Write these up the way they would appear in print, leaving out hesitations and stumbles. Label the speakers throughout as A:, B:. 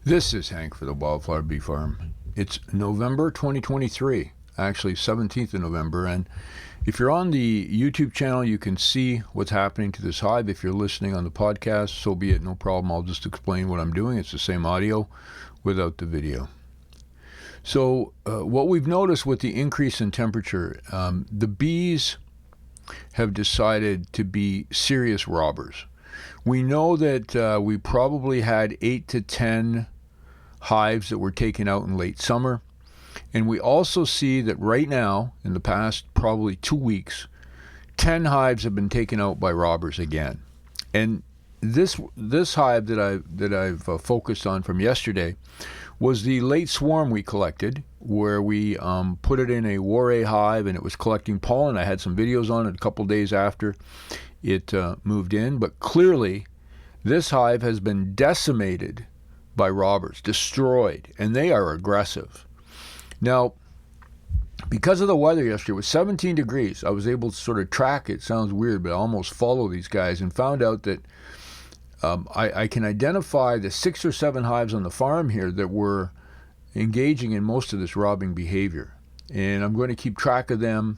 A: This is Hank for the Wildflower Bee Farm. It's November 2023, actually 17th of November, and if you're on the YouTube channel, you can see what's happening to this hive. If you're listening on the podcast, so be it, no problem. I'll just explain what I'm doing. It's the same audio without the video. So what we've noticed with the increase in temperature, the bees have decided to be serious robbers. We know that we probably had 8 to 10 hives that were taken out in late summer. And we also see that right now, in the past probably 2 weeks, 10 hives have been taken out by robbers again. And this hive that I've focused on from yesterday was the late swarm we collected, where we put it in a Warre hive and it was collecting pollen. I had some videos on it a couple days after it moved in. But clearly, this hive has been decimated by robbers, destroyed, and they are aggressive. Now, because of the weather yesterday, it was 17 degrees. I was able to sort of track it. Sounds weird, but I almost follow these guys and found out that I can identify the 6 or 7 hives on the farm here that were engaging in most of this robbing behavior. And I'm going to keep track of them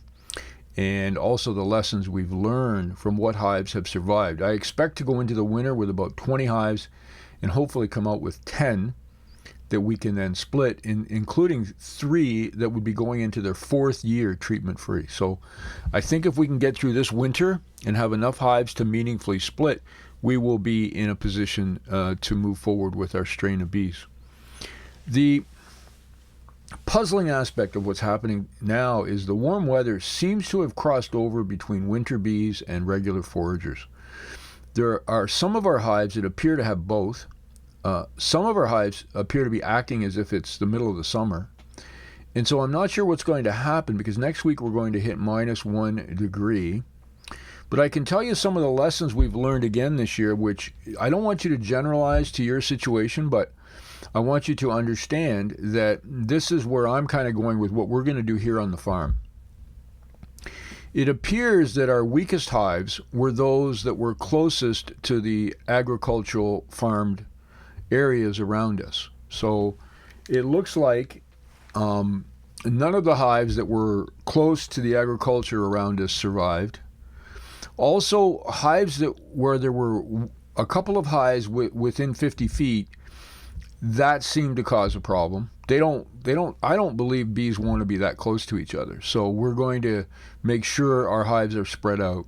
A: and also the lessons we've learned from what hives have survived. I expect to go into the winter with about 20 hives and hopefully come out with 10 that we can then split, including 3 that would be going into their 4th year treatment-free. So I think if we can get through this winter and have enough hives to meaningfully split, we will be in a position to move forward with our strain of bees. The puzzling aspect of what's happening now is the warm weather seems to have crossed over between winter bees and regular foragers. There are some of our hives that appear to have both. Some of our hives appear to be acting as if it's the middle of the summer. And so I'm not sure what's going to happen, because next week we're going to hit -1 degree. But I can tell you some of the lessons we've learned again this year, which I don't want you to generalize to your situation, but I want you to understand that this is where I'm kind of going with what we're going to do here on the farm. It appears that our weakest hives were those that were closest to the agricultural farmed areas around us. So it looks like none of the hives that were close to the agriculture around us survived. Also, hives where there were a couple of hives within 50 feet, that seemed to cause a problem. I don't believe bees want to be that close to each other. So we're going to make sure our hives are spread out.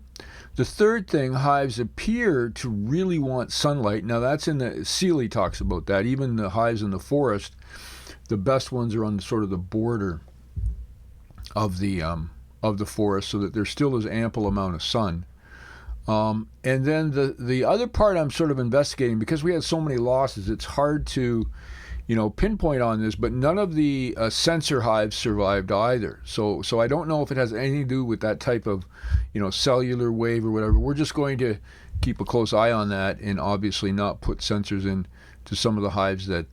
A: The third thing, hives appear to really want sunlight. Now that's Seeley talks about that. Even the hives in the forest, the best ones are on sort of the border of the forest, so that there still is ample amount of sun. And then the other part I'm sort of investigating, because we had so many losses, it's hard to, pinpoint on this, but none of the sensor hives survived either. So I don't know if it has anything to do with that type of, cellular wave or whatever. We're just going to keep a close eye on that and obviously not put sensors in to some of the hives that,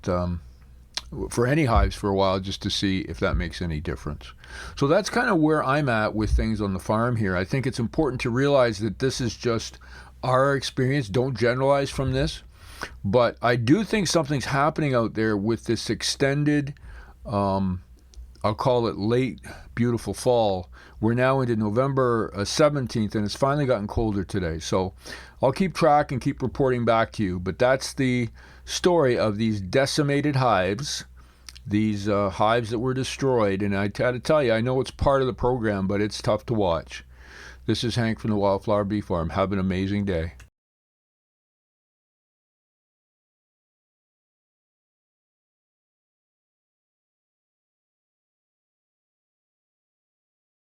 A: for any hives for a while, just to see if that makes any difference. So that's kind of where I'm at with things on the farm here. I think it's important to realize that this is just our experience. Don't generalize from this. But I do think something's happening out there with this extended, I'll call it late, beautiful fall. We're now into November 17th, and it's finally gotten colder today. So I'll keep track and keep reporting back to you. But that's the story of these decimated hives, these hives that were destroyed. And I had to tell you, I know it's part of the program, but it's tough to watch. This is Hank from the Wildflower Bee Farm. Have an amazing day.